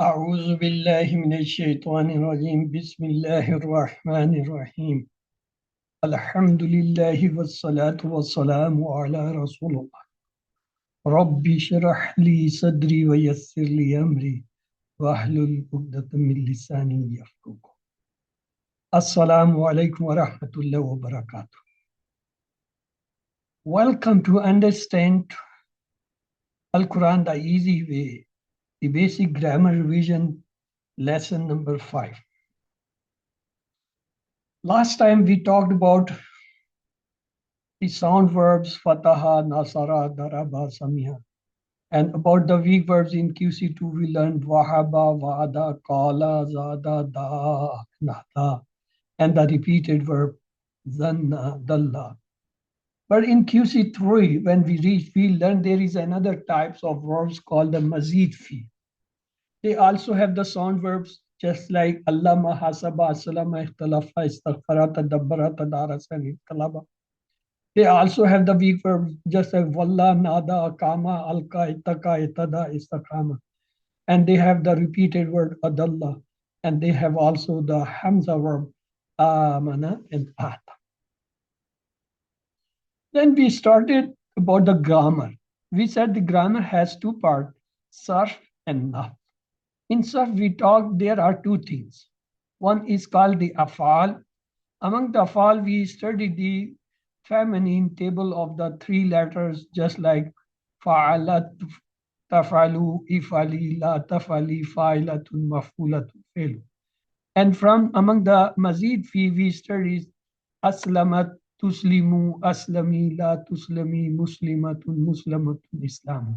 أعوذ بالله من الشيطان الرجيم بسم الله الرحمن الرحيم الحمد لله والصلاة والسلام على رسول الله ربي اشرح لي صدري ويسر لي أمري واحلل عقدة من لساني يفقهوا السلام عليكم ورحمة الله وبركاته. Welcome to Understand Al-Quran the Easy Way, the basic grammar revision lesson number 5. Last time we talked about the sound verbs fataha, nasara, daraba, samiha. And about the weak verbs in QC2, we learned wahaba, wada, qala, zada, da, nahda, and the repeated verb zanna, dalla. But in QC3, when we reach, we learned there is another types of verbs called the mazid fi. They also have the sound verbs just like allama, hasaba, aslama, ikhtalafa, istaghfara, tadabbara, tadarasa, and iktalaba. They also have the weak verbs just like walla, nada, kama, alka, itaka, itada, istakama. And they have the repeated word adalla. And they have also the hamza verb amana and ata. Then we started about the grammar. We said the grammar has two parts, sarf and nahv. In sarf, we talked there are two things. One is called the afal. Among the afal, we studied the feminine table of the three letters, just like fa'alat, tafalu, ifali, la tafali, fa'ilatun, mafulatun, fi'lu. And from among the mazid fi, we studied aslamat, tuslimu, aslami, la tuslami, muslimatun, muslamatun, islamu.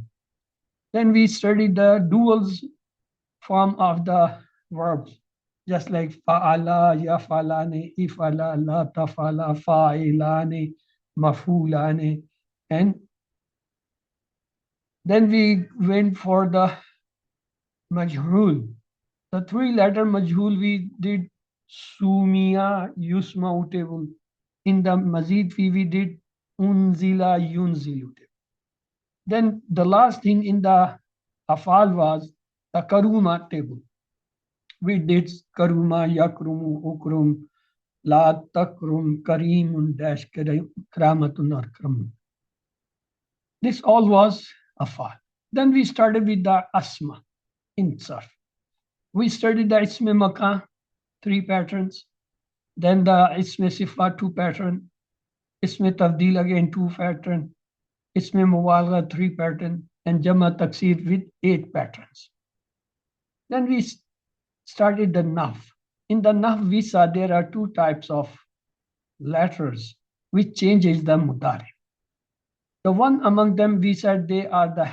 Then we studied the duals form of the verbs, just like fa'ala, yafalane, ifala, la tafala, fa'ilane, mafulane. And then we went for the majhul. The three-letter majhul we did sumia, yusma table. In the mazid fi we did unzila, yunzilu table. Then the last thing in the afal was the karuma table. We did karuma, yakrumu, ukrum, la takrum, karimun, dash, kramatun, or kramun. This all was afal. Then we started with the asma in sarf. We studied the isme makan, 3 patterns. Then the isme sifa, 2 pattern. Isme tafdil again, 2 pattern. Isme mubalagha, 3 pattern. And jama taksir with 8 patterns. Then we started the naf. In the naf, we saw there are 2 types of letters which changes the mudari. The one among them, we said they are the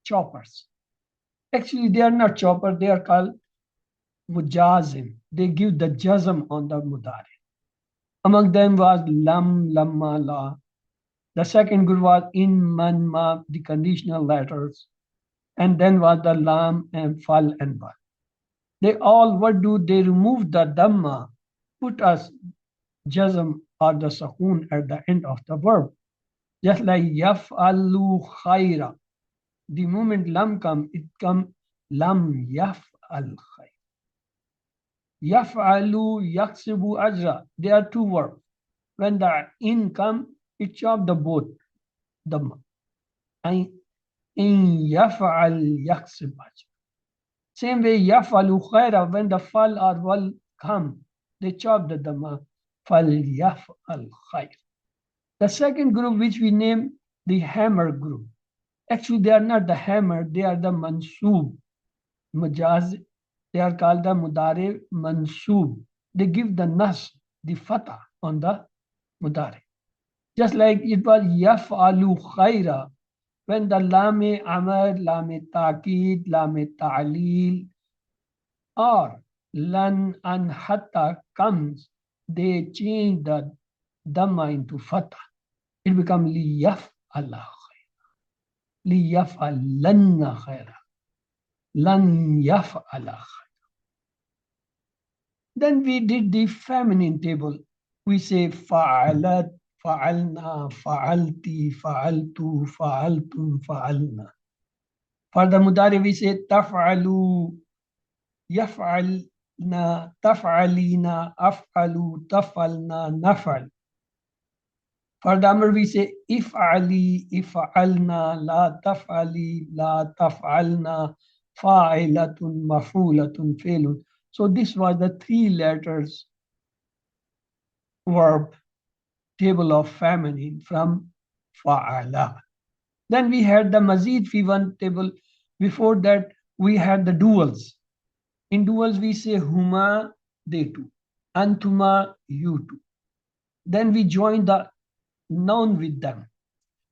choppers. Actually, they are not chopper, they are called mujazim. They give the jazm on the mudari. Among them was lam, lamma, la. The second group was in, man, ma, the conditional letters. And then was the lam and fal and ba. They all, what do? They remove the dhamma, put us jazm or the sakoon at the end of the verb. Just like yaf'alu khaira. The moment lam come, it come lam yaf'al khair. Yaf'alu yaksibu ajra. There are 2 verbs. When the in come, it chop the both dhamma. And in yaf'al yaksib ajra. Same way yaf'alu khaira, when the fal or wal come, they chop the dhamma. Fal yaf'al khair. The second group, which we name the hammer group. Actually, they are not the hammer, they are the mansoob. Mujaz, they are called the mudare mansoob. They give the nas, the fatah on the mudare. Just like it was yaf'alu khaira, when the lame amar, lame taqid, lame ta'lil, or lan and hatta comes, they change the dhamma into fatah. It becomes liyaf'ala khaira, liyaf'alanna khaira, lan yaf'ala khaira. Then we did the feminine table. We say fa'alat, fa'alna, fa'alti, fa'altu, fa'altum, fa'alna. For the mudari, we say taf'alu, yaf'alna, taf'alina, af'alu, taf'alna, naf'al. For the amr, we say if'ali, if'alna, la taf'ali, la taf'alna, fa'ilatun, maf'ulatun, failun. So this was the 3 letters verb table of feminine from fa'ala. Then we had the mazid fi one table. Before that, we had the duals. In duals, we say huma, they two, antuma, you two. Then we join the noun with them.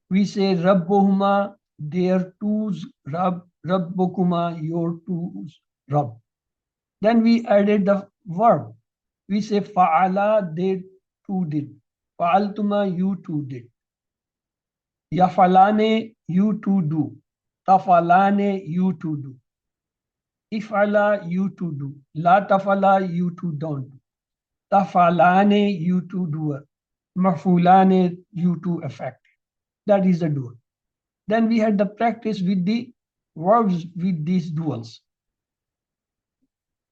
We say rabbuhuma, their twos, rabbukuma, your twos, rabb. Then we added the verb. We say fa'ala, they two did. Fa'altuma, you two did. Yafalane, you two do. Tafalane, you two do. Ifala, you two do. La tafala, you two don't. Tafalane, you two do. Mafulane, you two affect. That is the dual. Then we had the practice with the verbs with these duals.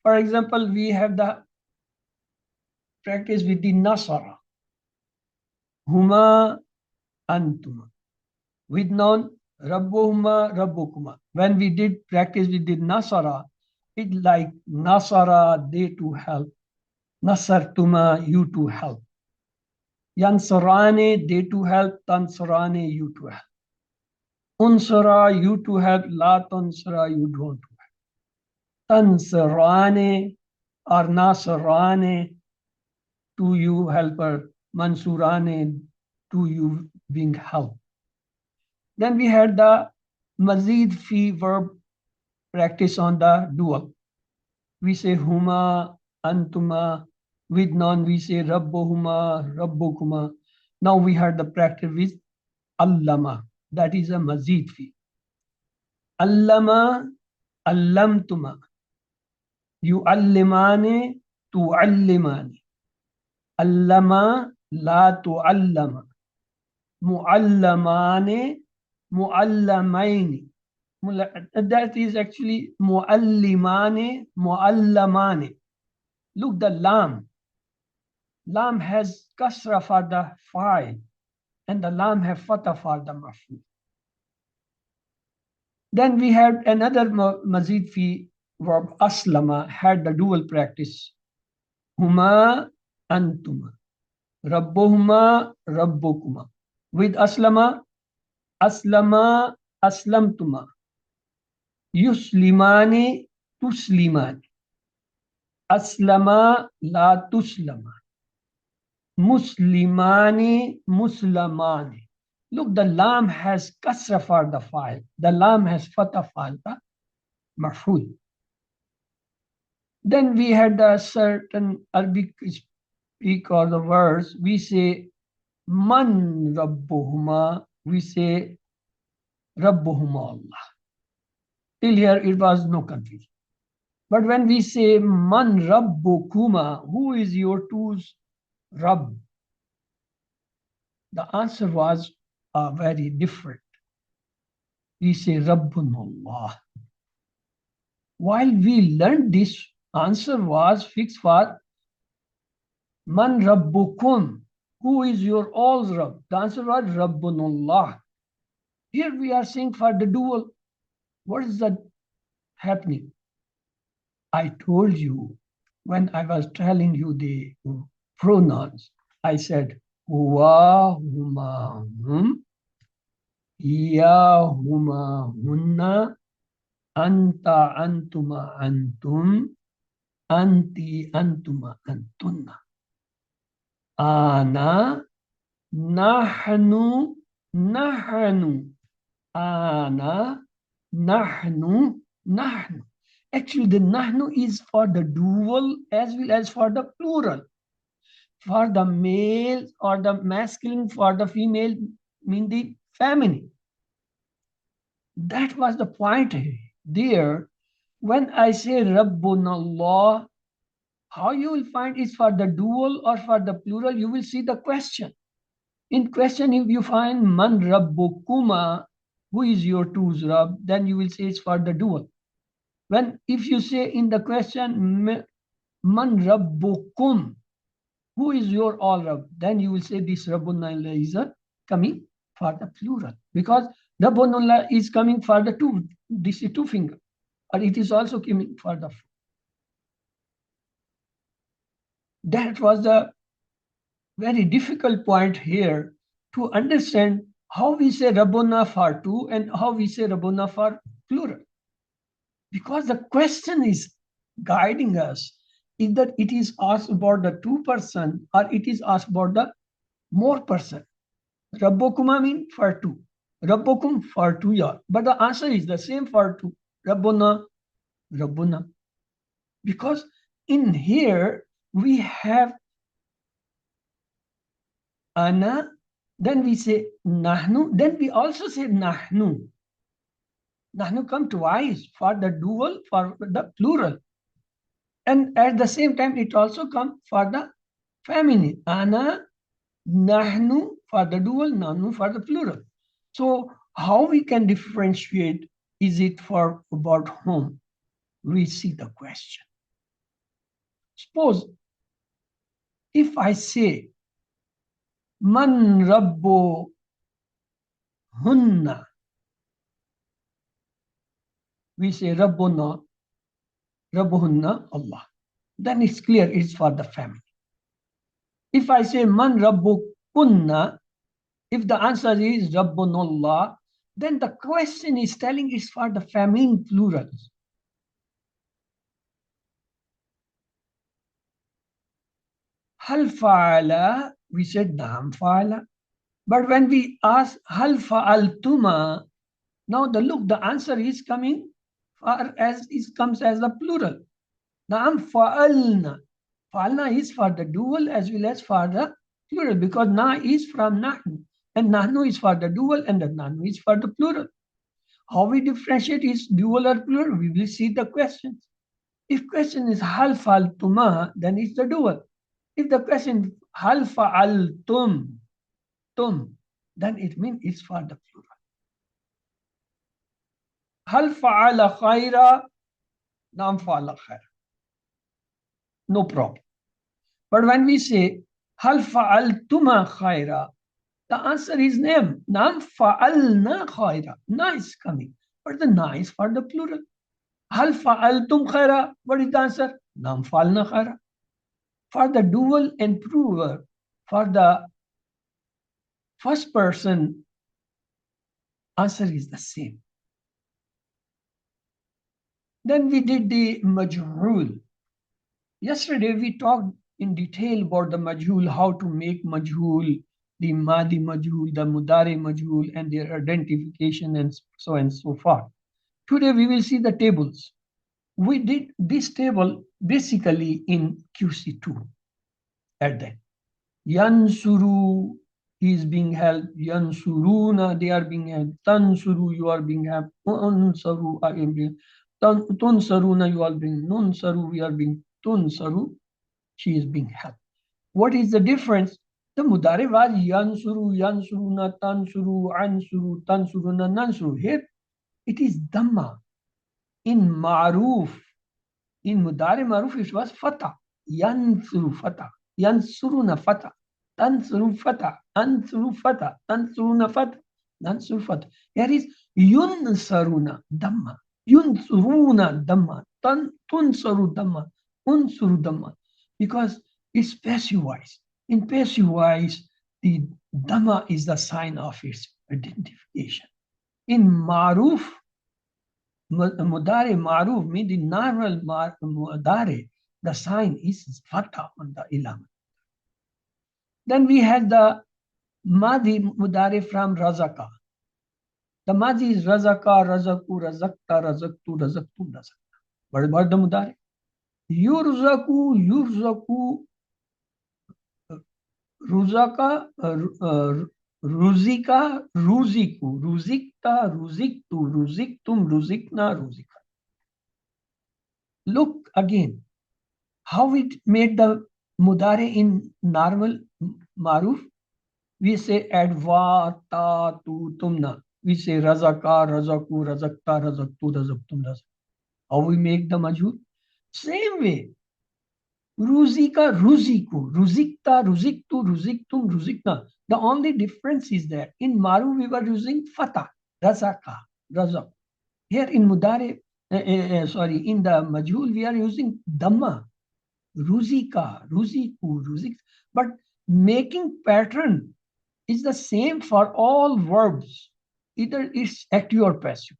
For example, we have the practice with the nasara. Huma, antuma. With noun, rabbuhuma, rabbukuma. When we did practice with the nasara, it like nasara, they to help. Nasartuma, you to help. Yansarane, they to help. Tansarane, you to help. Unsara, you to help. La tansara, you don't to help. Tansarane or nasarane, to you helper. Mansurane, to you being help. Then we had the mazid fi verb practice on the dual. We say huma, antuma. With noun, we say rabbuhuma, rabbukuma. Now we had the practice with allama. That is a mazid fi. Allama, allamtuma. Yu'allimane, tu'allimani. Allama, la tu'allama. Mu'allamane, mu'allamaini. That is actually mu'allimane, mu'allamane. Look, the lam. Lam has kasra for the fa'il, and the lam have fatha for the maf'ul. Then we had another mazid fi verb aslama, had the dual practice. Huma, antuma. Rabbuhuma, rabbukuma. With aslama, aslama, aslamtuma. Yuslimani, tuslimani. Aslama, la tuslama. Muslimani, muslamani. Look, the lam has kasra for the file. The lam has fatha for the marful. Then we had a certain Arabic speak or the words. We say man rabbuhuma. We say rabbuhuma Allah. Till here it was no confusion. But when we say man rabbukuma, who is your two's Rabb? The answer was very different. We say Rabbunallah. While we learned this, answer was fixed for Man Rabbukum. Who is your all's Rabb? The answer was Rabbunallah. Here we are saying for the dual. What is that happening? I told you when I was telling you the pronouns, I said, Huwa, huma, hum, ya, huma, hunna, anta, antuma, antum, anti, antuma, antunna. Ana, nahnu, nahnu. Ana, nahnu, nahnu. Actually, the nahnu is for the dual as well as for the plural. For the male or the masculine, for the female, mean the feminine. That was the point there. When I say Rabbunallah, how you will find is for the dual or for the plural, you will see the question. In question, if you find Man Rabbukuma, who is your two's Rabb, then you will say it's for the dual. When if you say in the question, Man Rabbukum, who is your all Rabb, then you will say this Rabbunallah is coming for the plural. Because Rabbunallah is coming for the two, this is two finger. Or it is also coming for the four. That was the very difficult point here to understand how we say Rabbuna for two and how we say Rabbuna for plural. Because the question is guiding us either it is asked about the two person or it is asked about the more person. Rabbokuma mean for two. Rabbokum for two, yeah. But the answer is the same for two. Rabbuna, Rabbuna. Because in here we have ana, then we say nahnu, then we also say nahnu. Nahnu come twice for the dual, for the plural. And at the same time, it also comes for the feminine. Ana, nahnu for the dual, nahnu for the plural. So how we can differentiate, is it for about whom? We see the question. Suppose if I say, Man Rabbo Hunna, we say Rabbuna, Rabbuhunna, Allah. Then it's clear it's for the family. If I say Man Rabbukunna, if the answer is Rabbunallah, then the question is telling it's for the feminine plural. Hal fa'ala, we said Naam fa'ala. But when we ask Hal fa'altuma, now the answer is coming as it comes as the plural. Naam fa'alna. Fa'alna is for the dual as well as for the plural, because na is from nahnu, and nahnu is for the dual and the nahnu is for the plural. How we differentiate is dual or plural? We will see the questions. If question is hal fa'altuma, then it's the dual. If the question hal fa'altum, then it means it's for the plural. Hal fa'ala khaira, naam fa'ala khaira. No problem. But when we say hal fa'altuma khaira, the answer is name. Naam fa'alna khaira. Na is coming. But the na is for the plural. Hal fa'altum khaira. What is the answer? Naam fa'alna khaira. For the dual and plural, for the first person, answer is the same. Then we did the majhul. Yesterday we talked in detail about the majhul, how to make majhul, the madi majhul, the mudare majhul, and their identification and so on and so forth. Today we will see the tables. We did this table basically in QC2 at that. Yansuru is being held, Yansuruna, they are being held, Tansuru, you are being held, Unsaru, I am being Tunsaruna, you are being Nunsaru, we are being Tunsaru, she is being held. What is the difference? The mudare was Yansuru, Yansuruna, Tansuru, Ansuru, Tansuruna, Nansuru. Here it is Dhamma. In Maruf, in Mudare Maruf, it was Fatah. Yansuru Fatah. Yansuruna Fatah. Tansuru Fatah. Ansuru Fatah. Tansuruna Fatah. Nansuru Fatah. Here is Yunsaruna Dhamma. Yunsuruna Dhamma. Tunsaru Dhamma. Unsuru Dhamma. Because it's passive voice. In passive voice, the Dhamma is the sign of its identification. In Maruf, Mudare Maruf means the normal Mudare, the sign is Fatah on the Ilam. Then we had the Madi Mudare from Razaka. The Madi is Razaka, Razaku, Razakta, Razaktu, Razaktu, Razakta. What about the Mudare? Yurzaku, Yurzaku, Ruzaka, Ruzika, Ruziku, Ruzikta, Ruziktu, Ruziktum, Ruzikna, Ruzika. Look again, how we made the mudare in normal maruf. We say add va, ta, tu, tumna. we say razaka, razaku, razakta, razaktu, razaktum, razak. How we make the majhul? Same way. Ruzika, ruziku, ruzikta, ruziktu, ruziktum, ruzikna. The only difference is that in maru we were using fata, razaka, razak. Here in mudare, in the majhul we are using dhamma, ruzika, ruziku, ruzik. But making pattern is the same for all verbs. Either it's active or passive.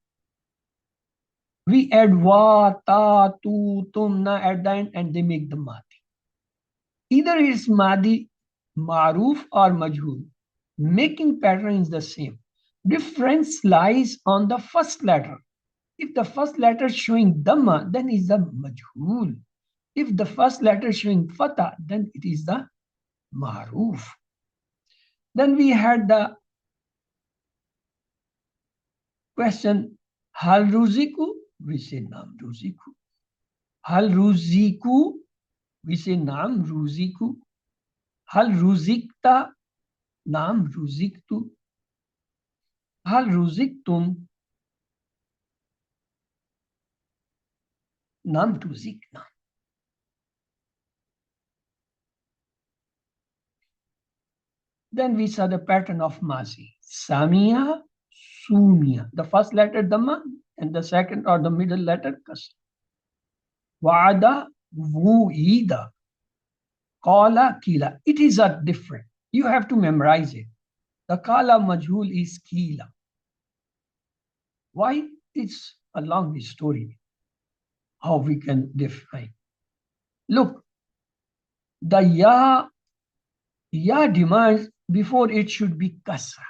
We add wa, ta, tu, tum, na at the end and they make the madi. Either it's madi, maruf or majhul. Making pattern is the same. Difference lies on the first letter. If the first letter is showing dhamma, then it's the majhul. If the first letter is showing fatha, then it is the maruf. Then we had the question, hal ruziku? We say nam ruziku. Hal ruziku? We say nam ruziku. Hal ruzikta? Nam ruziktu. Hal ruziktum? Nam ruzikna. Then we saw the pattern of mazi. Samia, sumia. The first letter dhamma and the second or the middle letter kasra. Wa'ada, wu'ida. Qala, kila. It is a different. You have to memorize it. The kala majhul is kila. Why? It's a long story. How we can define. Look, the ya demands before it should be kasra.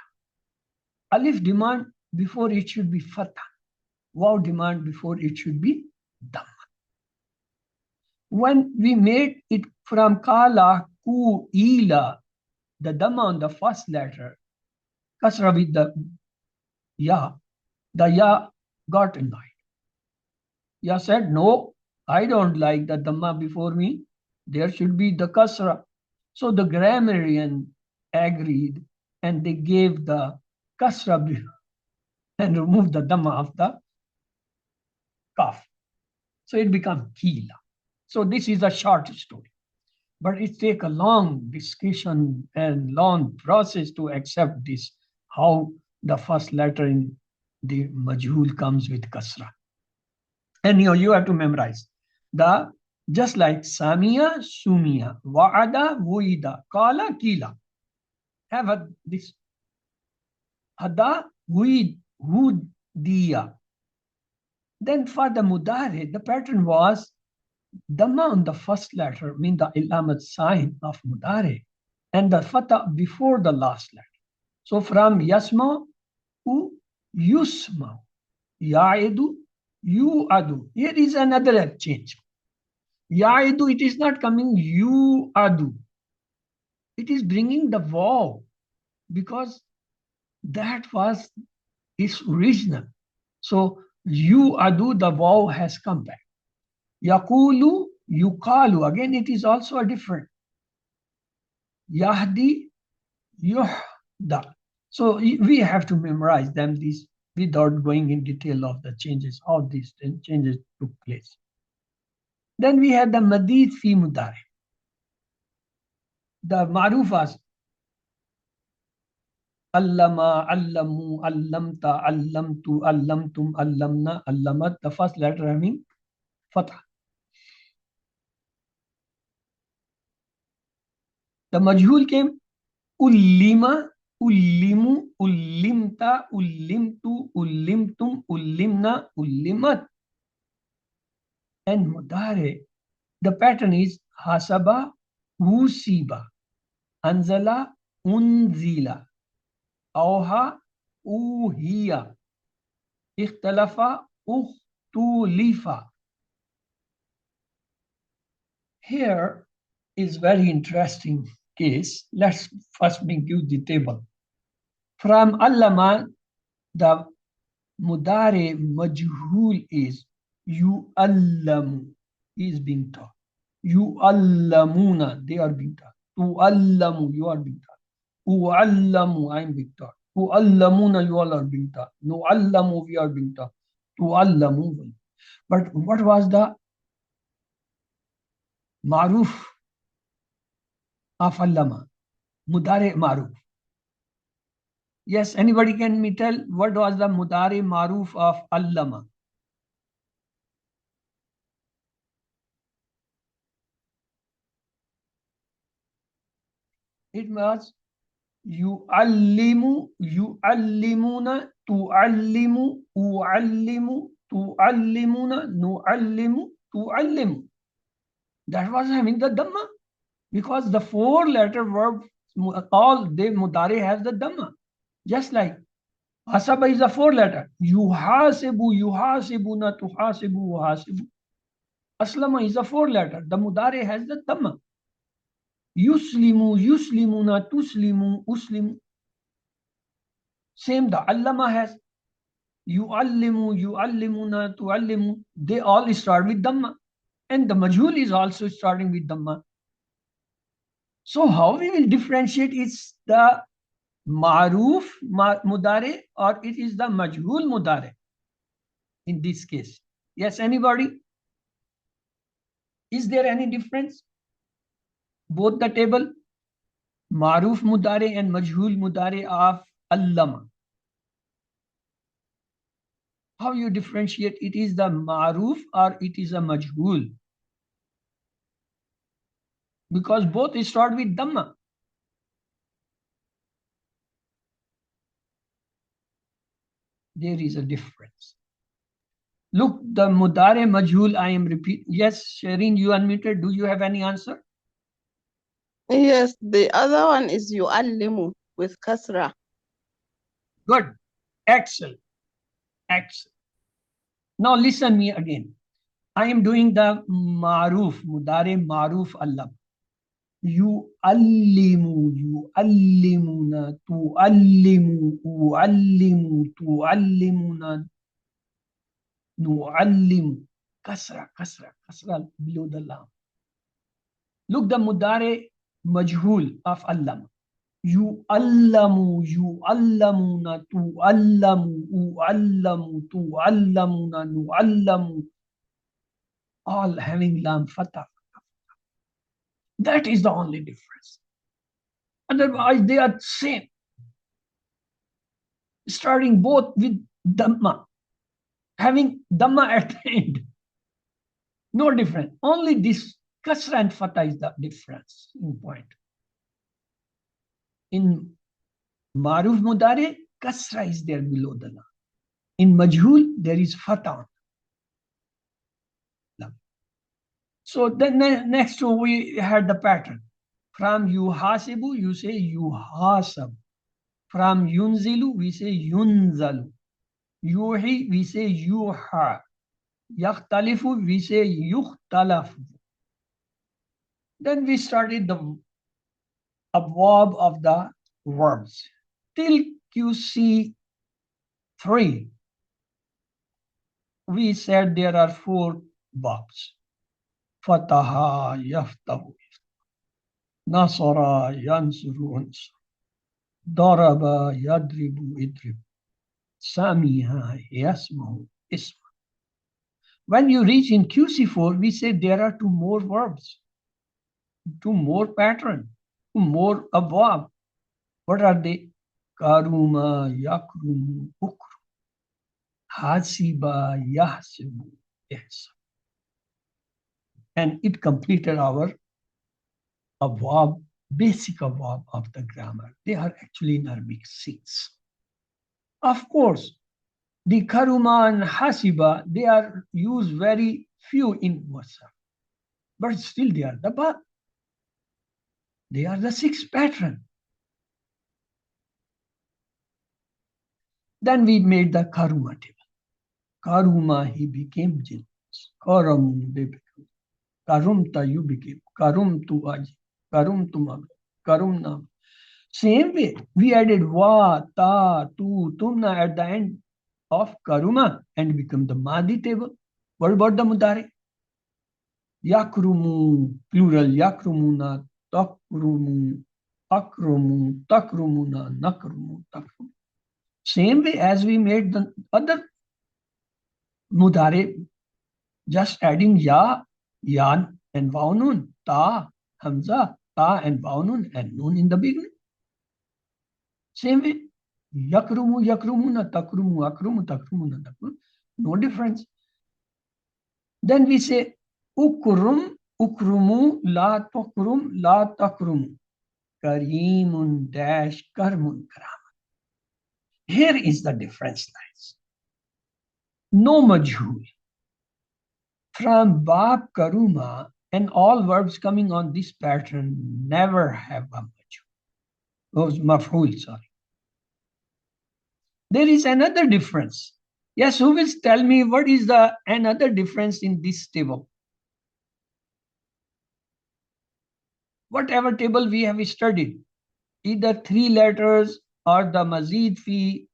Alif demand before it should be fatha. Waw demand before it should be dhamma. When we made it from kala, ku, ila, the dhamma on the first letter, kasra with the ya got annoyed. Ya said, no, I don't like the dhamma before me. There should be the kasra. So the grammarian agreed and they gave the kasra and removed the dhamma of the kaf. So it becomes kila. So this is a short story. But it takes a long discussion and long process to accept this, how the first letter in the majhul comes with kasra. And you have to memorize. Just like Samia, Sumia, Wa'ada, Wuida, Kala, Kila. Have this. Hada, Wuid, Wudiya. Then for the Mudare, the pattern was Dhamma on the first letter, mean the ilamat sign of Mudare, and the Fatha before the last letter. So from Yasma to Yusma, Yaedu, Yuadu. Here is another change. Yaedu, it is not coming Yuadu. It is bringing the waw because that was its original. So Yuadu, the waw has come back. Yakulu, yukalu. Again, it is also a different. Yahdi, yuhda. So we have to memorize them these without going in detail of the changes. How these changes took place. Then we had the madid fi mudare. The maruf was allama, allamu, allamta, allamtu, allamtum, allamna, allamat. The first letter having fatha. The majhul came ullima, ullimu, ullimta, ullimtu, ullimtum, ullimna, ullimat. And mudare, the pattern is hasaba, usiba, anzala, unzila, auha, uhiya, ikhtalafa, ukhtulifa. Here is very interesting case. Let's first bring you the table. From allama, the mudare majhul is yu'allamu, is being taught. Yu'allamuna, they are being taught. Tu'allamu, you are being taught. U'allamu, I am being taught. Tu'allamuna, you all are being taught. Nu'allamu, we are being taught. Tu'allamu. But what was the maruf of allama? Mudare maruf. Yes, anybody can me tell what was the mudare maruf of allama? It was yu'allimu, yu'allimuna, tu'allimu, u'allimu, tu'allimuna, nu'allimu, tu'allimu. That was having the dhamma because the four-letter verb, all the mudare has the dhamma. Just like hasaba is a four-letter. Yuhasibu, yuhasibuna, tuhasibu, uhasibu. Aslama is a four-letter. The mudare has the dhamma. Yuslimu, yuslimuna, tuslimu, uslimu. Same the allama has. Yu'allimu, yu'allimuna, tu'allimu. They all start with dhamma. And the majhul is also starting with dhamma. So how we will differentiate is the maruf mudare or it is the majhul mudare in this case. Yes, anybody? Is there any difference? Both the table, maruf mudare and majhul mudare of allama. How you differentiate it is the maruf or it is a majhul? Because both start with dhamma. There is a difference. Look, the mudare majhul, I am repeat. Yes, Shireen, you unmuted. Do you have any answer? Yes, the other one is yu'allimu with kasra. Good. Excellent. Excellent. Now listen me again. I am doing the maruf, mudare maruf Allah. Yu'allimu, yu'allimuna, tu'allimu, u'allimu, tu'allimuna, nu'allimu. Kasra, kasra, kasra below the lam. Look the mudare majhul of Allah. Yu'allamu, yu'allamuna, tu'allamu, u'allamu, tu'allamuna, nu'allamu. All having lam fatah. That is the only difference. Otherwise, they are same. Starting both with Dhamma, having Dhamma at the end. No difference. Only this Kasra and Fatah is the difference in point. In Maruf Mudare, Kasra is there below the lam. In Majhul, there is Fatah. So then next we had the pattern. From yuhasibu, you say yuhasab. From yunzilu, we say yunzalu. Yuhi, we say yuha. Yakhtalifu, we say yukhtalafu. Then we started the abwab of the verbs. Till QC3, we said there are four verbs. Fataha, yaftahu. Nasara, yansuru, unsur. Daraba, yadribu, idrib. Samiha, yasmahu, isma. When you reach in QC4, we say there are two more verbs, two more patterns, two more abwab. What are they? Karuma, yakrumu, ukru. Hasiba, yahsibu, ihsab. And it completed our abwab, basic abwab of the grammar. They are actually in Arabic 6. Of course, the karuma and hasiba, they are used very few in WhatsApp. But still they are the bab. They are the 6 pattern. Then we made the karuma table. Karuma, he became jinn. Karam, they became. Karumta, you became. Karumtu aji. Karumtu mag. Karumna. Same way, we added wa, ta, tu, tumna at the end of karuma and become the madi table. What about the mudare? Yakrumu, plural, yakrumuna, takrumu, akrumu, takrumuna, nakrumu, takrumu. Same way as we made the other mudare, just adding ya, yan, and wawnun, ta, hamza, ta, and wawnun, and nun in the beginning. Same way, yakrumu, yakrumuna, takrumu, akrumu, takrumuna, takrumu. No difference. Then we say ukrum, ukrumu, la tukrum, la takrumu. Karimun dash karmun karam. Here is the difference lies. No majhul. From bab karuma and all verbs coming on this pattern never have a majhul. Those maf'ul, sorry. There is another difference. Yes, who will tell me what is the another difference in this table? Whatever table we have studied, either 3 letters or the mazid fi,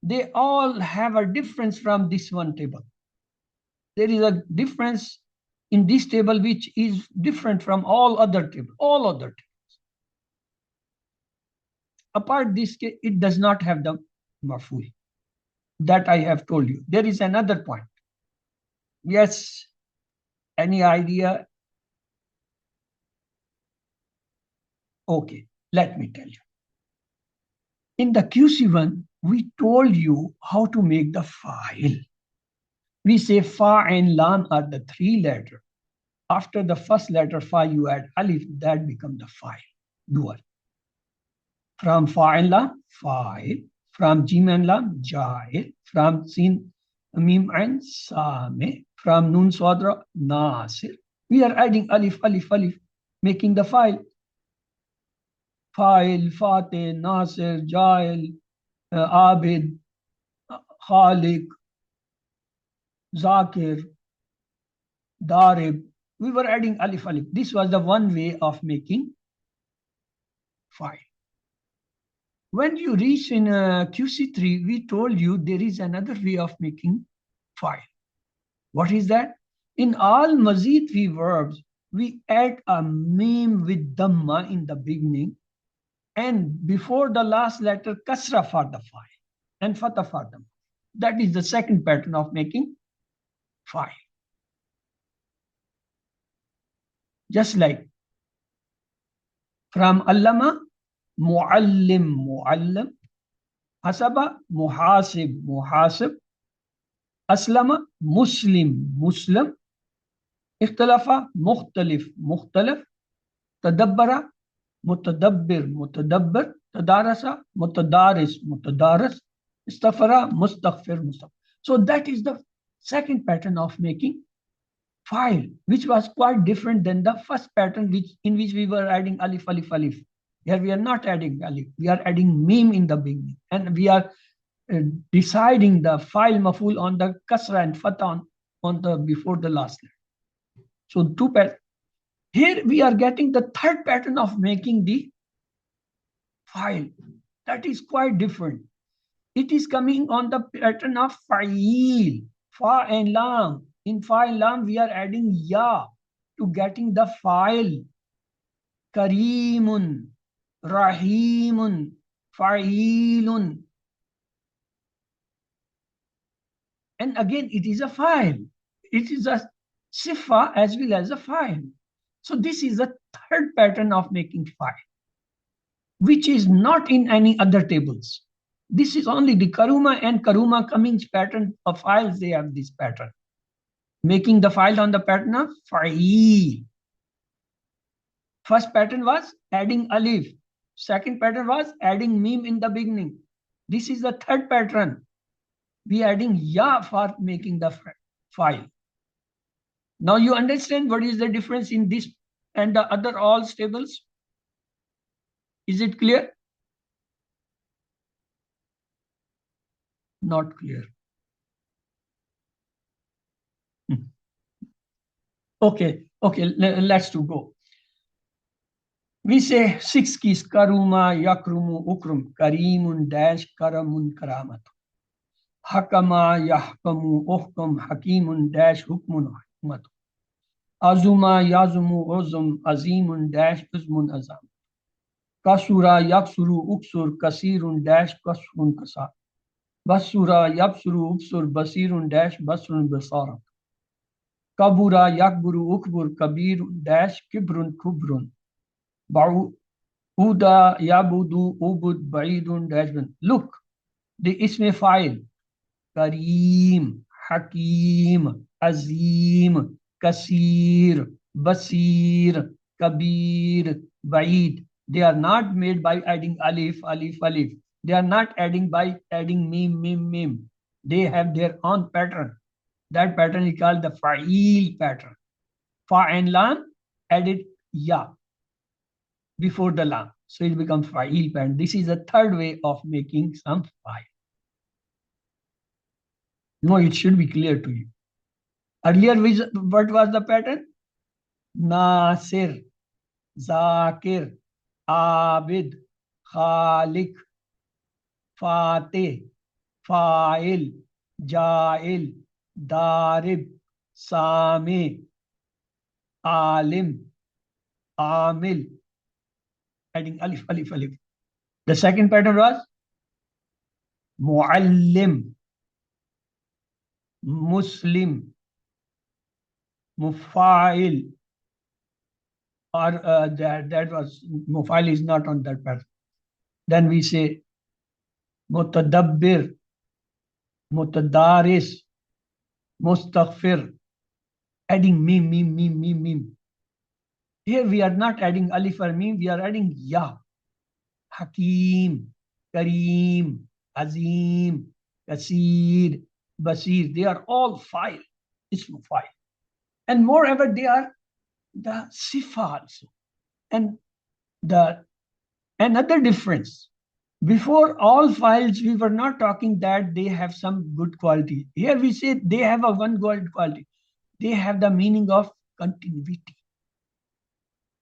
they all have a difference from this one table. There is a difference in this table which is different from all other tables. Apart this, it does not have the maf'ul. That I have told you. There is another point. Yes, any idea? Okay, let me tell you. In the QC1, we told you how to make the file. We say fa and lam are the 3 letters. After the first letter fa, you add alif, that becomes the file. Dual. From fa and lam, file. From jim and lam, jail. From sin, mim and same. From nun swadra, nasir. We are adding alif, alif, alif, making the file. File, fateh, nasir, jail, abid, khalik, zakir, darib. We were adding alif, alif. This was the one way of making file. When you reach in QC3, we told you there is another way of making file. What is that? In all mazid fi verbs, we add a mim with dhamma in the beginning and before the last letter kasra for the file and fatha for them. That is the second pattern of making file. Just like from allama, muallim, muallim, hasaba, muhasib, muhasib, aslama, muslim, muslim, ikhtalafa, mukhtalif, mukhtalif, tadabbara, mutadabbir, mutadabbir, tadarasa, mutadaris, mutadaris, istaghfara, mustaghfir, mustaghfir. So that is the second pattern of making file, which was quite different than the first pattern in which we were adding alif, alif, alif. Here we are not adding alif, we are adding mim in the beginning, and we are deciding the file maful on the kasra and fatha on the before the last letter. So 2 patterns. Here we are getting the third pattern of making the file. That is quite different. It is coming on the pattern of fa'il, fa and lam. In fa and lam, we are adding ya to getting the file. Karimun, rahimun, fa'ilun. And again, it is a file. It is a sifa as well as a file. So this is the third pattern of making file, which is not in any other tables. This is only the karuma and karuma coming pattern of files. They have this pattern. Making the file on the pattern of fa'il. First pattern was adding alif. Second pattern was adding mim in the beginning. This is the third pattern. We are adding ya for making the file. Now you understand what is the difference in this and the other all tables? Is it clear? Not clear. Okay, let's go. We say 6 keys: karuma, yakrumu, ukrum, karimun, dash, karamun, karamatu. Hakama, yahkamu, uhkum, hakimun, dash, hukmun, hukmatu. Azuma, yazumu, uzum, azimun, dash, uzmun, azam. Kasura, yaksuru, uksur, kasirun, dash, kasrun, kasa. Basura, Yapsuru, Upsur, Basirun dash, Basrun Basara. Kabura, Yakburu, Ukbur, Kabir dash, Kibrun, Kubrun. Ba'u, Uda, Yabudu, Ubud, Baidun dash. Look, the isme file. Kareem, Hakim, Azim, Kasir, Basir, Kabir, Baid. They are not made by adding alif, alif, alif. They are not adding by adding mim, mim, mim. They have their own pattern. That pattern is called the fa'il pattern. Fa and lam added ya before the lam. So it becomes fa'il pattern. This is the third way of making some fa'il. No, it should be clear to you. Earlier, what was the pattern? Nasir, Zakir, Abid, Khalik, Fateh, Fa'il, Jail, Darib, Sami, Alim, Amil, adding alif, alif, alif. The second pattern was Muallim, Muslim, Mufail, or that was Mufail is not on that pattern. Then we say Mutadabbir, Mutadaris, Mustaghfir, adding mim, mim, mim, mim, mim. Here we are not adding alif or mim, we are adding ya. Hakim, Kareem, Azim, Kasir, Basir. They are all file. Ism file. And moreover, they are the sifa also. And the another difference. Before all files, we were not talking that they have some good quality. Here we say they have a one good quality. They have the meaning of continuity.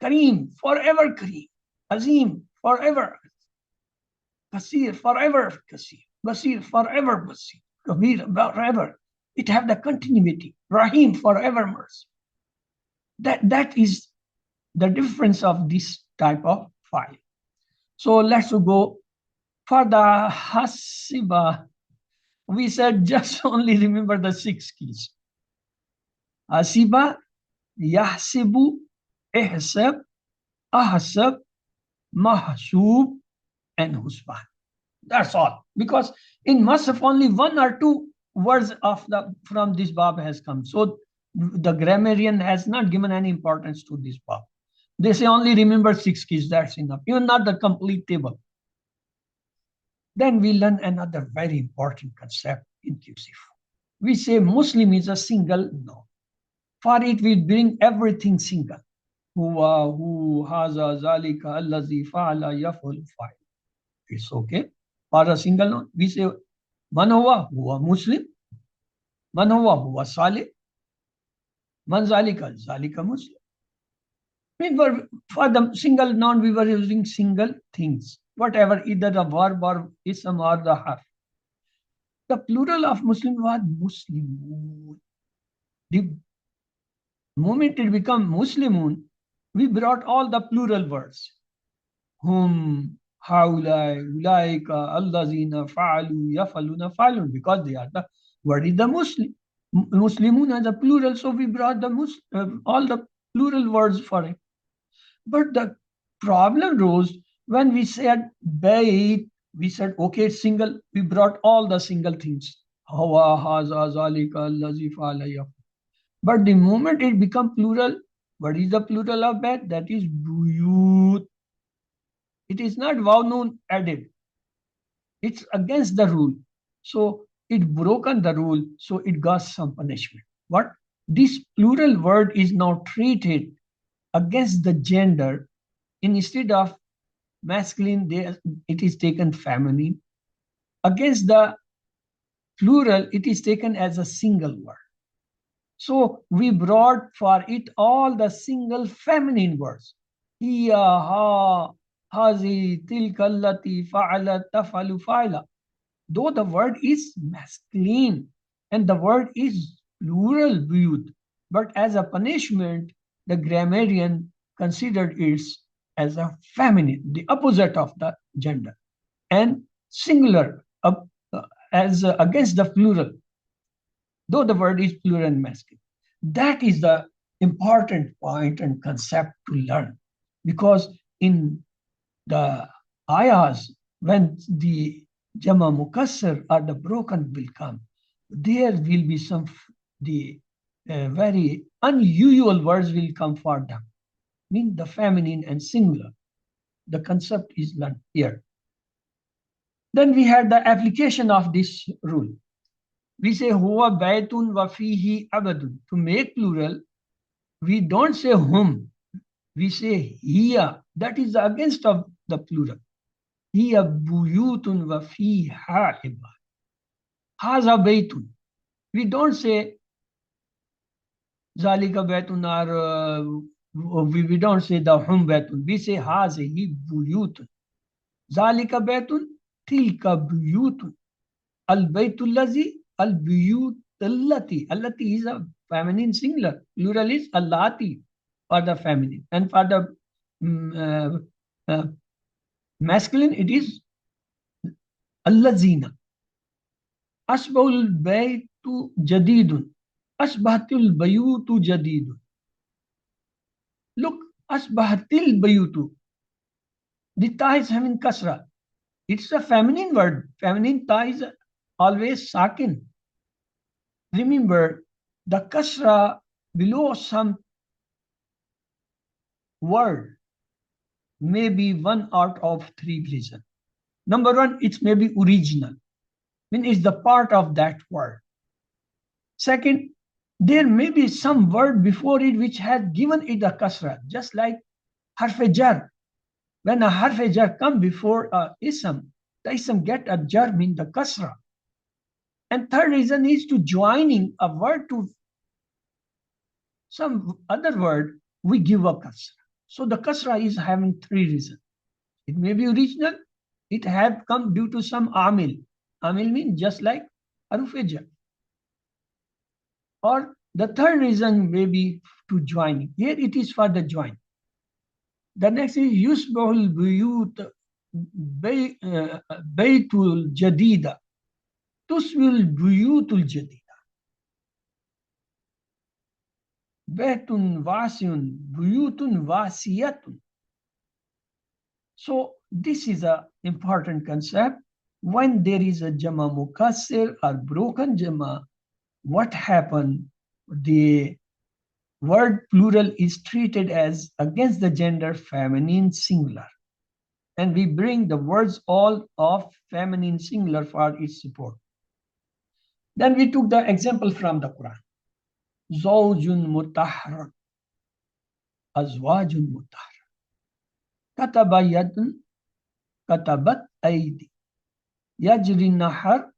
Kareem, forever Kareem. Azim, forever. Kasir, forever Kasir. Basir, forever Basir. Kabir, forever. It have the continuity. Rahim, forever mercy. That is the difference of this type of file. So let's go for the hasiba. We said just only remember the 6 keys. Hasiba, yahsibu, ihsab, ahsab, mahsub, and husban. That's all. Because in masaf only 1 or 2 words of from this bab has come. So the grammarian has not given any importance to this bab. They say only remember 6 keys, that's enough. Even not the complete table. Then we learn another very important concept in QC4. We say Muslim is a single noun. For it, we bring everything single. Huwa, hu, haza, zalika, allazi, fa'ala, yaful, fa'il. It's okay. For a single noun, we say man huwa Muslim. Man huwa salih. Man zalika, zalika Muslim. For the single noun, we were using single things. Whatever, either the verb or ism or the harf. The plural of Muslim was Muslimun. The moment it became Muslimun, we brought all the plural words. Hum, haulai, ulaika, allazina, fa'alu, yafaluna, fa'alun, because they are the word is the Muslim. Muslimun is the plural, so we brought the all the plural words for it. But the problem rose when we said Bayt, we said, okay, it's single. We brought all the single things. Hawa, haza, zalika, allazi, fa'ala, yaf. But the moment it become plural, what is the plural of Bayt? That is buyut. It is not waw noon added. It's against the rule. So it broken the rule, so it got some punishment. What? This plural word is now treated against the gender. Instead of masculine, it is taken feminine. Against the plural, it is taken as a single word. So we brought for it all the single feminine words. Hiya, ha, hazi, tilka, allati, fa'ala, tafalu, fa'ala. Though the word is masculine and the word is plural buyut, but as a punishment, the grammarian considered it as a feminine, the opposite of the gender, and singular, as against the plural, though the word is plural and masculine. That is the important point and concept to learn, because in the ayahs, when the Jama Mukassar or the broken will come, there will be some the very unusual words will come for them, mean the feminine and singular. The concept is learned here. Then we had the application of this rule. We say huwa baytun wa fihi abadun. To make plural, we don't say hum, we say hiya. That is against of the plural. Hiya buyutun wa fiha ibad. Haza baytun. We don't say zalika baytun, or we don't say the hum baytun. We say hazihi buyutun. Zalika baytun, tilka buyutun. Al baytul lazi, al buyut allati. Allati is a feminine singular. Plural is allati for the feminine. And for the masculine, it is allazina. Asbahul baytu jadidun. Asbahatil bayutu jadidun. Look, asbahatil bayutu. The ta is having kasra. It's a feminine word. Feminine ta is always sakin. Remember, the kasra below some word may be one out of three reasons. Number one, it may be original, mean it's the part of that word. Second, there may be some word before it which has given it a kasra, just like harf jar. When a harf jar come before a ism, the ism get a jar, mean the kasra. And third reason is to joining a word to some other word, we give a kasra. So the kasra is having three reasons. It may be original, it have come due to some amil. Amil means just like harf jar. Or the third reason may be to joining. Here it is for the join. The next is yusbahul buyut baytul jadida. Tusbil buyutul jadida. Baytun wasiun, buyutun wasiyatun. So this is an important concept. When there is a jama mukassir or broken jama, what happened? The word plural is treated as against the gender feminine singular. And we bring the words all of feminine singular for its support. Then we took the example from the Quran. Zawjun mutahharak, azwajun mutahharak. Kataba yadun, katabat aidi. Yajri nahar,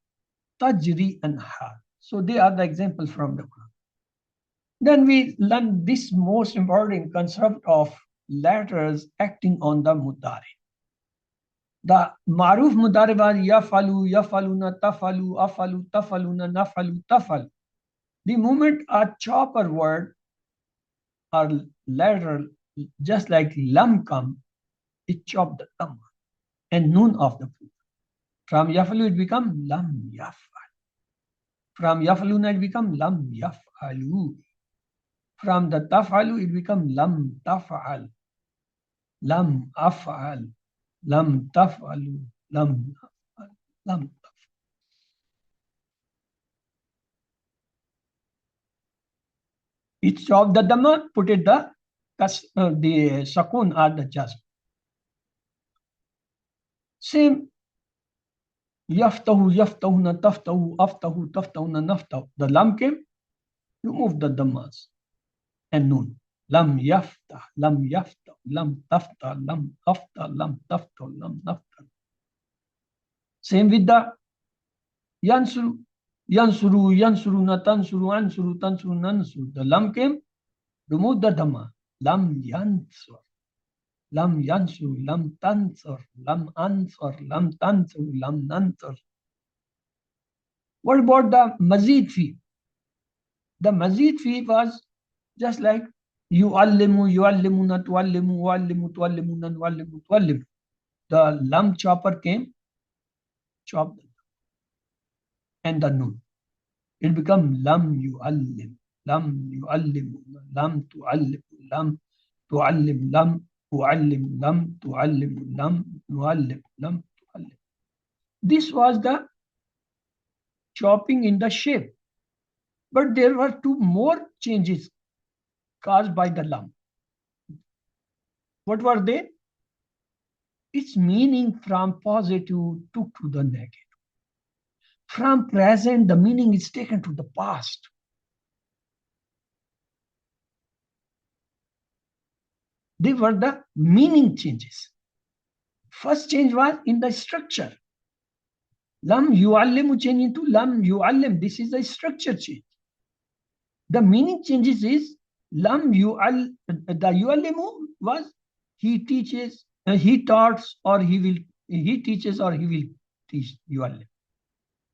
tajri anhar. So they are the examples from the Quran. Then we learn this most important concept of letters acting on the mudari. The maruf mudari was yafalu, yafaluna, tafalu, afalu, tafaluna, nafalu, tafal. The moment a chopper word or letter, just like lam come, it chopped the lam and noon of the plural. From yafalu it become lam yafal. From yafaluna it become lam yafalu. From the tafalu it become lam tafal. Lam afal. Lam tafalu. Lam afal. Lam tafal. It chopped the dhamma, put it the sakun or the jazm. Same. Yaftahu, yaftahuna, taftahu, aftahu, taftahuna, naftahu. The lam came, remove the dhammas and noon. Lam yaftah, lam yaftah, lam taftah, lam aftah, lam taftah, lam naftah. Same with the yansuru, yansuru, yansuruna, tansuru, ansuru, tansuru, nansuru. The lam came, remove the dhamma. Lam yansur, lam yansur, lam tansur, lam ansur, lam tansur, lam nansur. What about the mazid fee? The mazid fee was just like yu'allimu, yu'allimuna, tu'allimu, wa'allimu, tu'allimuna, wa'allimu, tu'allimu. The lam chopper came, chopped. and the nun. It becomes lam yu'allim, lam yu'allim, lam tu'allim, lam tu'allim, lam tu'allim, lam tu'allim, lam tu'allim, lam tu'allim. This was the chopping in the shape. But there were two more changes caused by the lam. What were they? Its meaning from positive took to the negative. From present, the meaning is taken to the past. They were the meaning changes. First change was in the structure. Lam yu'allimu change into lam yu'allim. This is the structure change. The meaning changes is lam yu'al. The yu'allimu was he teaches, he taught, or he will, he teaches or he will teach yu'allim.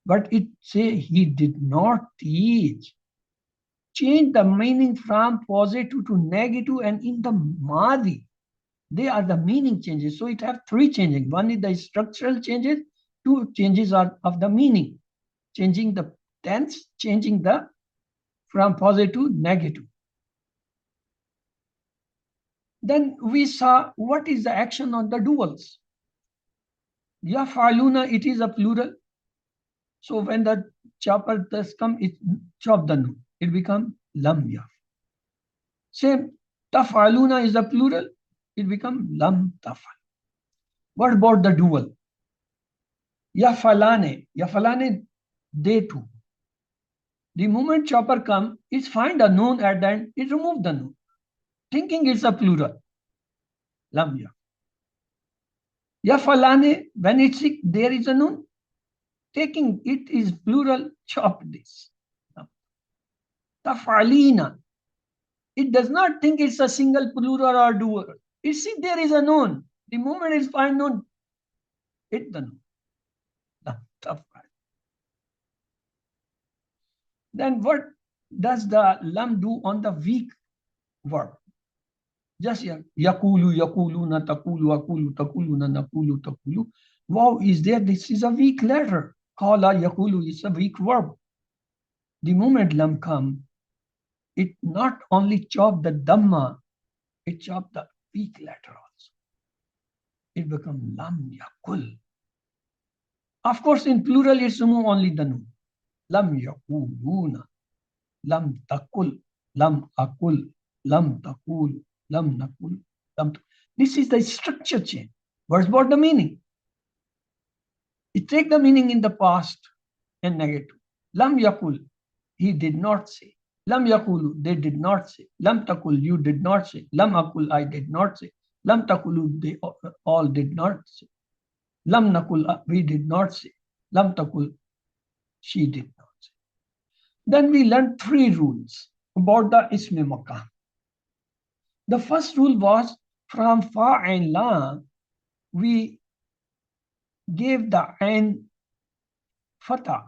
But it say he did not teach. Change the meaning from positive to negative, and in the Madi, they are the meaning changes. So it have three changes. One is the structural changes, two changes are of the meaning, changing the tense, changing the from positive to negative. Then we saw what is the action on the duals. Yafaluna, it is a plural. So when the chopper does come, it chop the nun. It becomes lam yaf. Same, tafaluna is a plural. It becomes lam tafal. What about the dual? Yafalane, yafalane, they too. The moment chopper comes, it find a nun at the end, it remove the nun, thinking it's a plural. Lam yaf. Yafalane, when it's there is a nun, taking it is plural, chop this. Tafalina, it does not think it's a single plural or dual. It see there is a nun. The moment it's find nun, hit the nun. Then what does the lam do on the weak verb? Just yakulu, yakuluna, takulu, akulu, takuluna, nakulu, takulu. Wow, is there? This is a weak letter. Kala, yakulu is a weak verb. The moment lam come, it not only chop the dhamma, it chop the weak letter also. It becomes lam yakul. Of course, in plural, it's remove only the nun. Lam yakuluna, lam takul, lam akul, lam takul, lam nakul, lam. This is the structure change. What's about the meaning? It take the meaning in the past and negative. Lam yakul, he did not say. Lam yakulu, they did not say. Lam takul, you did not say. Lam akul, I did not say. Lam takulu, they all did not say. Lam nakul, we did not say. Lam takul, she did not say. Then we learned three rules about the ismi makam. The first rule was from fa and la, we gave the ain fatah.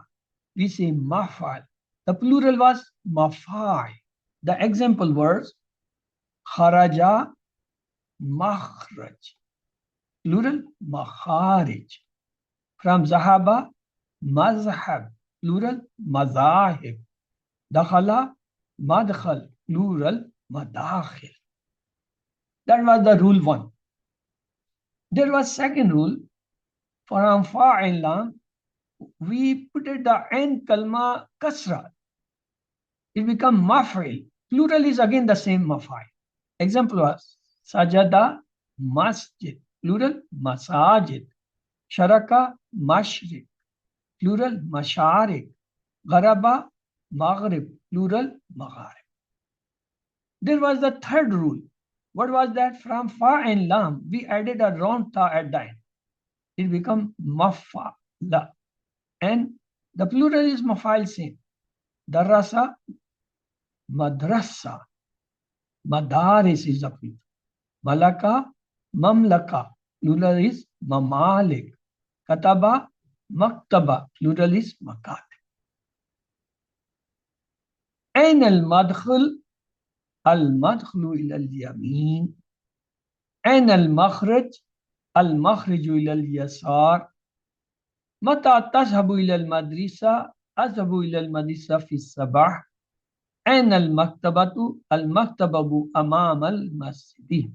We say mafal. The plural was mafai. The example words kharaja, makhraj. Plural makharij. From zahaba, mazhab. Plural mazahib. Dakhala, madkhal. Plural madakhil. That was the rule one. There was second rule. From fa and lam, we put it the ain kalma kasra. It become maf'il. Plural is again the same maf'il. Example was sajada masjid. Plural masajid. Sharaka mashrik. Plural masharik. Gharaba maghrib. Plural magharib. There was the third rule. What was that? From fa and lam, we added a round ta at the end. It become mafala. And the plural is mafal same. Darasa, madrasa. Madaris is the plural. Malaka, mamlaka. Plural is mamalik. Kataba, maktaba. Plural is makat. Ain al-madkhul, al-madkhulu ila al-yamin. Ain al-makhraj, al-makhriju ila al-yasar. Mata tazhabu ila al-madrisa, أذهب إلى المدرسة في الصباح. أين المكتبة؟ المكتبة أمام المسجد.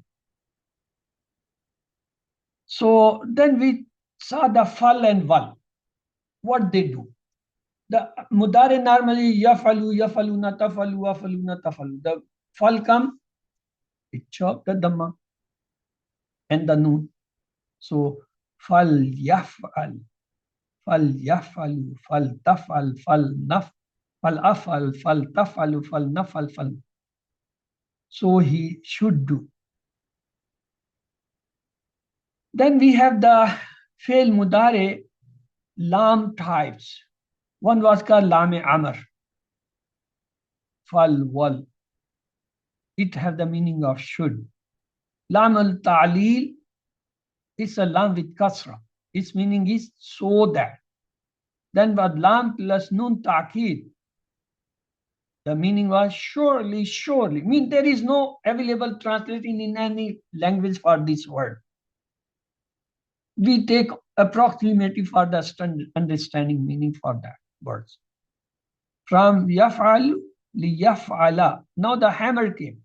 So then we saw the fal and wal. What they do? The mudare normally yafalu, yafaluna, tafalu, afaluna, tafalu. The fal come, it chop the dhamma and the noon. So fal yafal, fal yafalu, fal tafal, fal naf, fal afal, fal tafalu, fal nafal, fal. So he should do. Then we have the fail mudare lam types. One was called lame amr, fal wal. It have the meaning of should. Lam al ta'lil is a lam with kasra. Its meaning is so that. Then with lam plus nun ta'kid, the meaning was surely, surely. Mean there is no available translation in any language for this word. We take approximately for the understanding meaning for that words. From yaf'al li yaf'ala. Now the hammer came,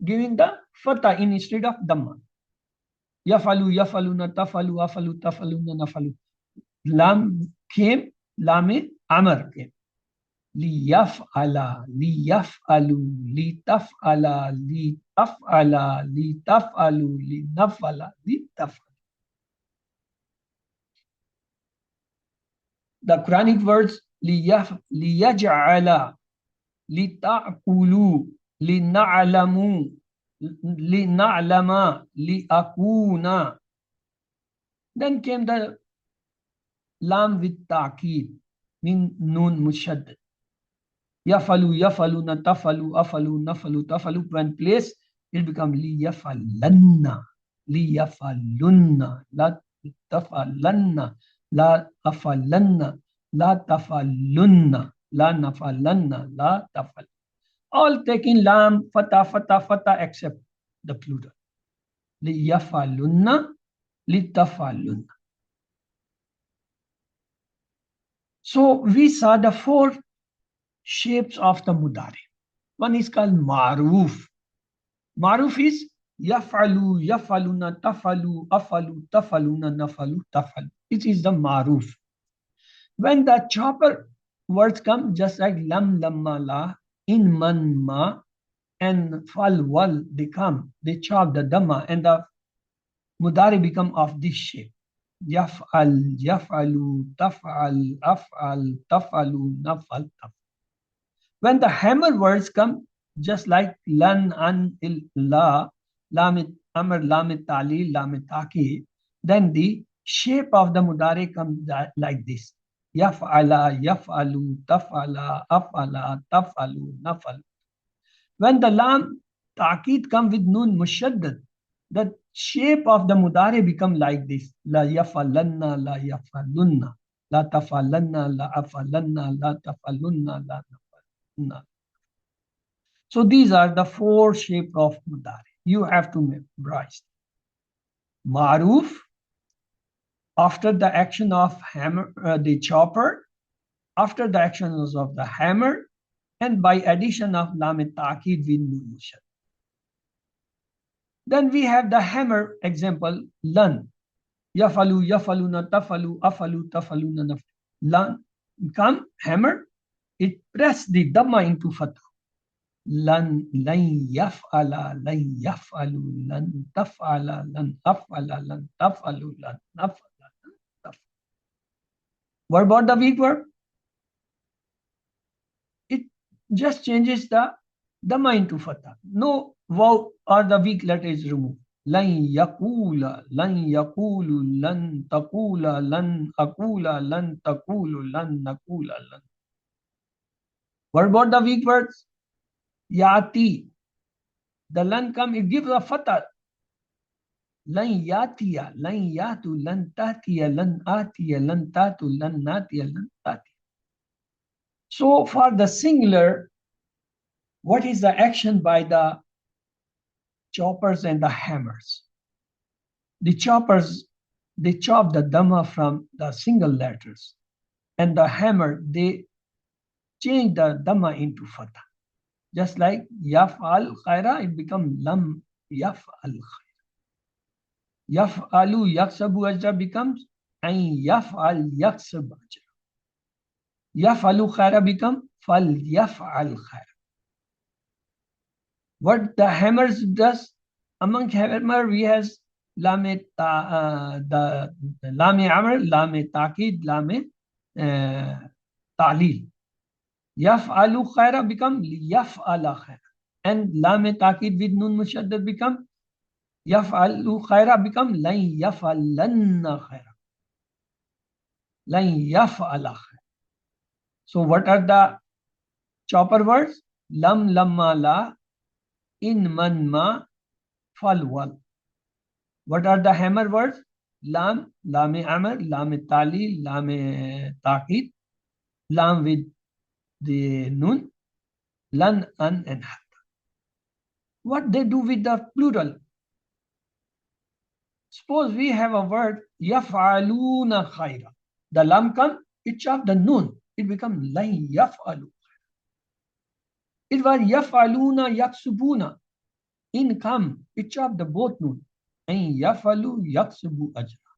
giving the fatah instead of dhamma. Yafalu, yafaluna, tafalu, afalu, tafaluna, nafalu. Lam came, lame amr came. Liyaf'ala, liyaf'alu, litaf'ala, litaf'ala, litaf'alu, linaf'ala, litaf'ala. The Quranic words liyaj'ala, lita'kulu, lina'lamu, lina'lama, li'akuna. Then came the lam with ta'kid, mean nun mushaddad. Yafalu, yafaluna, tafalu, afalu, nafalu, tafalu. When placed, it becomes liyafalanna, liyafalunna, la tafalanna, la afalanna, la tafalunna, la nafalanna, la tafal. All taking lam, fata, fata, fata, except the plural. Liyafalunna, litafalunna. So we saw the four shapes of the mudari. One is called maruf. Maruf is yafalu, yafaluna, tafalu, afalu, tafaluna, nafalu, tafalu. It is the maruf. When the chopper words come, just like lam, lamma, la, in, man, ma, and fal, wal, they come, they chop the dhamma, and the mudari become of this shape. Yaf'al, yaf'alu, taf'al, af'al, taf'alu, naf'al, taf'al. When the hammer words come, just like lan, an, il, la, lam, amr, lam, ta'lil, lam, ta'ki, then the shape of the mudari comes like this. Yaf'ala, yaf'alu, taf'ala, af'ala, taf'alu, naf'al. When the lam ta'kid come with nun mushaddad, the shape of the mudari become like this. La yafalanna, la yafalunna, la tafalanna, la afalanna, la tafalunna, la nafalunna. So these are the four shapes of mudari. You have to memorize. Maruf, after the action of hammer, the chopper, after the actions of the hammer, and by addition of lam ta'kid with nun mushaddad. Then we have the hammer example, lan. Yafalu, yafaluna, tafalu, afalu, tafaluna, naf. Lan, come, hammer, it press the dhamma into fatah. Lan, lan yaf'ala, lan yaf'alu, lan taf'ala, lan af'ala, lan taf'alu, lan naf'ala, lan taf'ala. What about the weak verb? It just changes the dhamma into fatah. No vowel or the weak letter is removed. Lan yakula, lan yakulu, lan takula, lan akula, lan takulu, lan nakula, lan. What about the weak words? Yati. The lan come, it gives a fatah. Lan yatiya, lan yatu, lan tatiya, lan atiya, lan tatu, lan natiya, lan tatiya. So for the singular, what is the action by the choppers and the hammers? The choppers, they chop the dhamma from the single letters and the hammer, they change the dhamma into fatha. Just like yaf'al khaira, it becomes lam yaf'al khaira. Yaf'alu yaksabu ajra becomes ain yaf'al yaksab ajra. Yaf'alu khaira becomes fal yaf'al khaira. What the hammers does, among hammer we has lame the lame amr, lame taqid, lame ta'lil. Yaf'alu khaira become yaf'ala khaira. And lame taqid with nun mushaddad become yaf'alu khaira become lan yaf'alanna khaira. Lan yaf'ala khaira. So what are the chopper words? Lam lamma la, in man ma, fal wal. What are the hammer words? Lam, lame amr, lame tali, lame taqid, lam with the nun, lan, an, and hat. What they do with the plural? Suppose we have a word yaf'aluna khaira. The lam come, it chop the nun, it becomes lan yaf'alu. It was yaf'aluna yaksubuna. In come, it chop the both nun. And yafalu yaksubu ajra.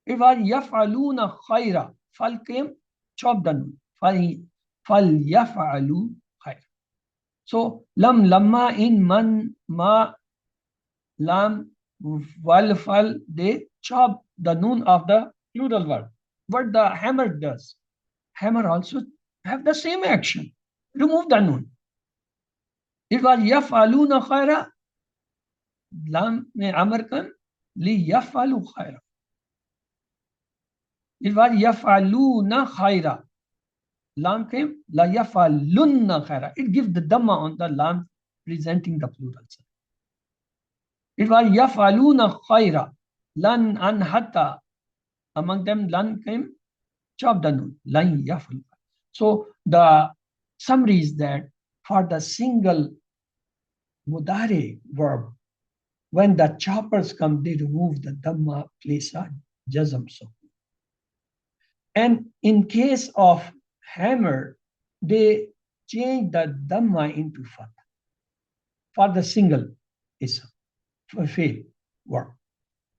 It was yaf'aluna khaira. Fal came, chop the nun. Fal yaf'alu khaira. So lam lamma in man ma lam wal fal, they chop the nun of the plural word. What the hammer does, hammer also have the same action. Remove the nun. It was yaf'aluna khaira. Lam में अमर कन li yafalu khaira. It was yafaluna khaira. Lam came la yafalunna khaira. It gives the dhamma on the lam presenting the plural. It was yafaluna khaira. Lan an hatta. Among them lan came, chop the nun. Lan yafalu. So the summary is that for the single mudare verb, when the choppers come, they remove the dhamma, place a jazam. So, and in case of hammer, they change the dhamma into fatha for the single ism, for fail word.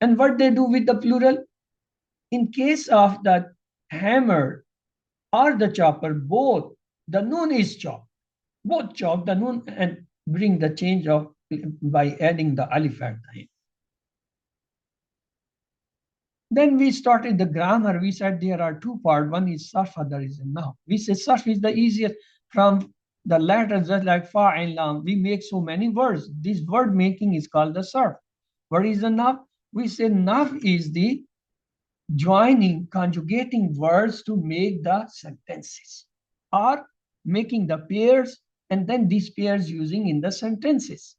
And what they do with the plural? In case of the hammer or the chopper, both the nun is chopped. Both chop the nun and bring the change of by adding the alif at the end. Then we started the grammar. We said there are two parts. One is sarf, other is now. We say sarf is the easiest from the letters, just like fa and lam. We make so many words. This word making is called the sarf. What is the naf? We say naf is the joining, conjugating words to make the sentences, or making the pairs, and then these pairs using in the sentences.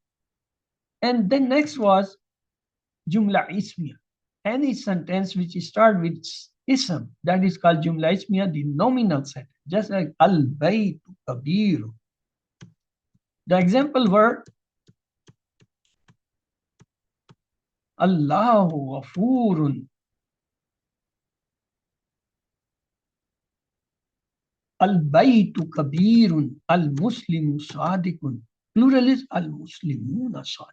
And then next was jumla ismiya. Any sentence which start with ism, that is called jumla ismiya, the nominal sentence, just like al-baytu kabiru. The example word, Allahu ghafurun. Al-baytu kabirun. Al-muslimu sadiqun. Plural is al-muslimuna sadiqun.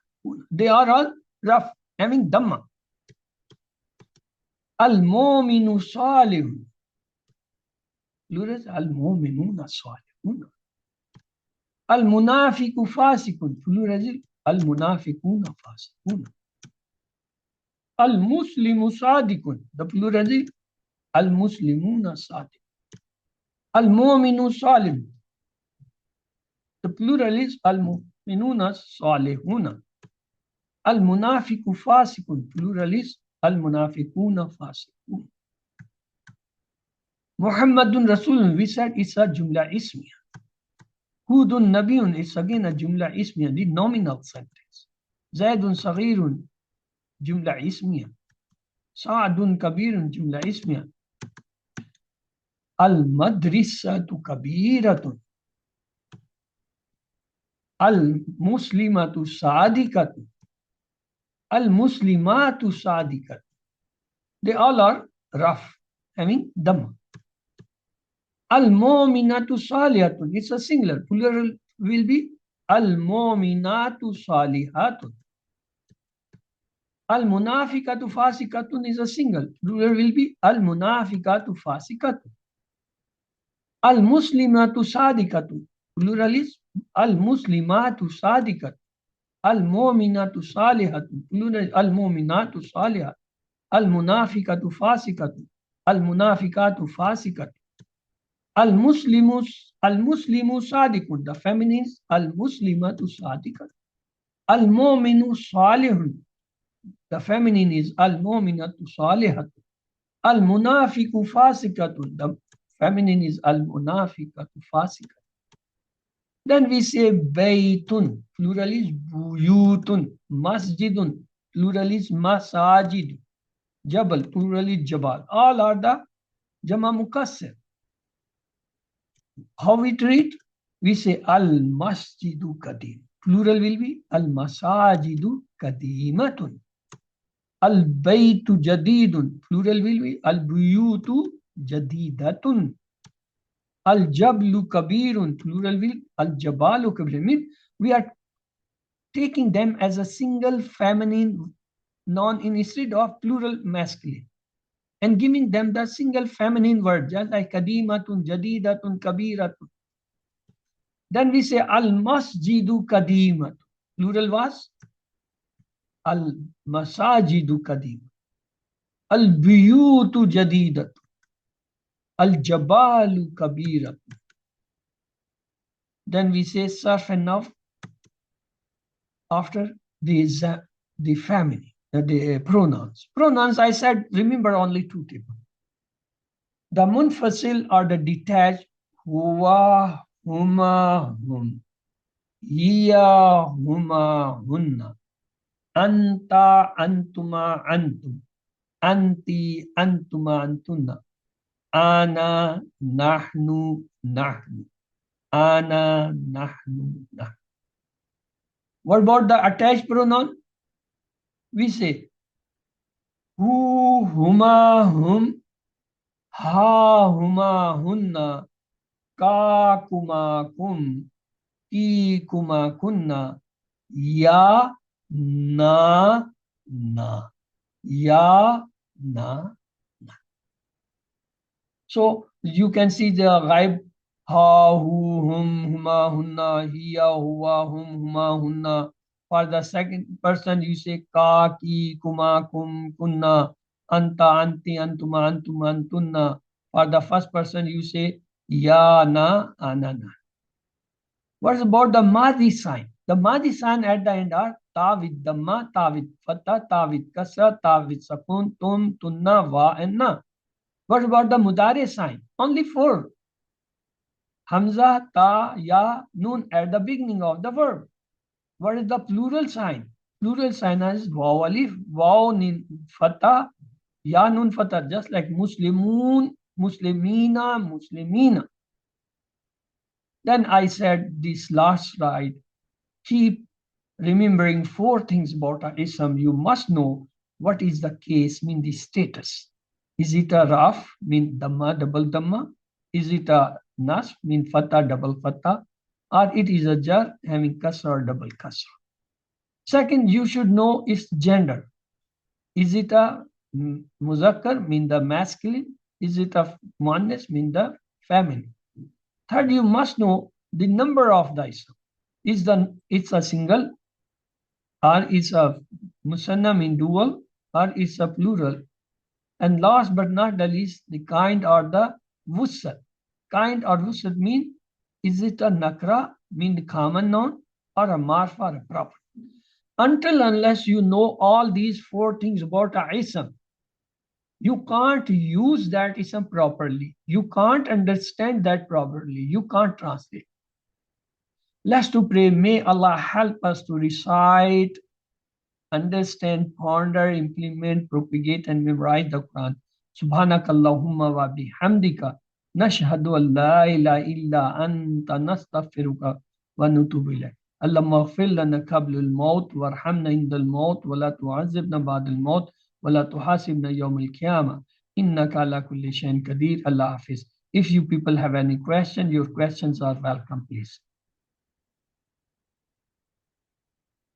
They are all rough, having dhamma. Al-mu'minu salihun. Plural is al-mu'minuna salihun. Al-munafiqu fasikun. Plural is al-munafiquna fasikun. Al-muslimu sadiqun. The plural is al-muslimuna sadiqun. Al-mu'minu salihun. The plural is al-mu'minuna salihuna. Al-munafiqu fasikun. Plural is al-munafiquna fasikun. Muhammadun Rasulun, we said it's a jumla ismiya. Hudun Nabiyun is again a jumla ismiya, the nominal sentence. Zaidun Saghirun, jumla ismiya. Sa'adun Kabirun, jumla ismiya. Al-madrisatu kabiratun. Al-muslimatu sadiqatun. Al-muslimatu sadiqatun. They all are rough, having dhamma. Al-mu'minatu salihatun. It's a singular. Plural will be al-mu'minatu salihatun. Al-munafiqatu fasikatun is a single. Plural will be al-munafiqatu fasikatun. Al-muslimatu sadikatun. Plural is al-muslimatu sadikatun. Al-mu'minatu salihatun. Plural al-mu'minatu salihatun. Al-munafiqatu fasikatun. Al-munafiqatu fasikatun. Al-Muslimu Sadikun. The feminine is Al-Muslimatu Sadikat. Al-Mu'minu Salihun. The feminine is Al-Mu'minatu Salihat. Al-Munafiqu Fasikatun. The feminine is Al-Munafiqatu Fasikat. Then we say Baytun. Plural is Buyutun. Masjidun. Plural is Masajid. Jabal. Plural is Jabal. All are the Jama Mukassir. How we treat? We say al-masjidu kadim. Plural will be al-masajidu kadimatun. Al-baytu jadidun. Plural will be al-buyutu jadidatun. Al-jablu kabirun. Plural will be al-jabalu kabirun. Mean we are taking them as a single feminine noun instead of plural masculine, and giving them the single feminine word, just like kadimatun, jadidatun, kabiratun. Then we say al-masjidu kadimat. Plural was al-masajidu kadim. Al-buyutu jadidat. Al-jabalu kabirat. Then we say surf enough after the family, the pronouns. Pronouns, I said, remember only two types. The munfasil are the detached, huwa, huma, hum. Hiya, huma, hunna. Anta, antuma, antum. Anti, antuma, antunna. Ana, nahnu, nahnu. Ana, nahnu, nahnu. What about the attached pronoun? We say hu, huma, hum. Ha, huma, hunna. Ka, kuma, kum. Ki, kuma, kunna. Ya, na, na. Ya, na, na. So you can see the ghaib. Ha, hu, hum, huma, hunna. Hiya, huwa, hum, huma, hunna. For the second person, you say ka, ki, kuma, kum, kunna. Anta, anti, antuma, antuma, antunna. For the first person, you say ya, na, anana. What about the Madi sign? The Madi sign at the end are ta with Dhamma, ta with Fatha, ta with Kasra, ta with Sakun, Tum, Tunna, Va, and Na. What about the Mudare sign? Only four. Hamza, Ta, Ya, Nun at the beginning of the verb. What is the plural sign? Plural sign is Vaw Alif, Vaw, Nin, Fatha, Ya, Nun, Fatha, just like Muslimun, Muslimina, Muslimina. Then I said this last slide. Keep remembering four things about a ism. You must know what is the case, mean the status. Is it a raf, mean dhamma, double dhamma? Is it a nas, mean fatha, double fatha? Or it is a jar having kasra or double kasra? Second, you should know its gender. Is it a muzakkar, mean the masculine? Is it a muannas, mean the feminine? Third, you must know the number of the ism. It's a single, or it's a musanna, mean dual, or it's a plural. And last but not the least, the kind or the wusat. Kind or wusat mean, is it a nakra, mean the common noun, or a marfa or a proper? Until unless you know all these four things about a ism, you can't use that ism properly. You can't understand that properly. You can't translate. Let's to pray. May Allah help us to recite, understand, ponder, implement, propagate, and memorize the Quran. Subhanakallahumma wa bihamdika. Nashhadu an la ilaha illa anta nastaghfiruka wa natubu ilayk. اللهم اغفر لنا قبل الموت وارحمنا عند الموت ولا تعذبنا بعد الموت ولا تحاسبنا يوم القيامة إنك على كل شيء قدير. الله حافظ. If you people have any question, your questions are welcome, please.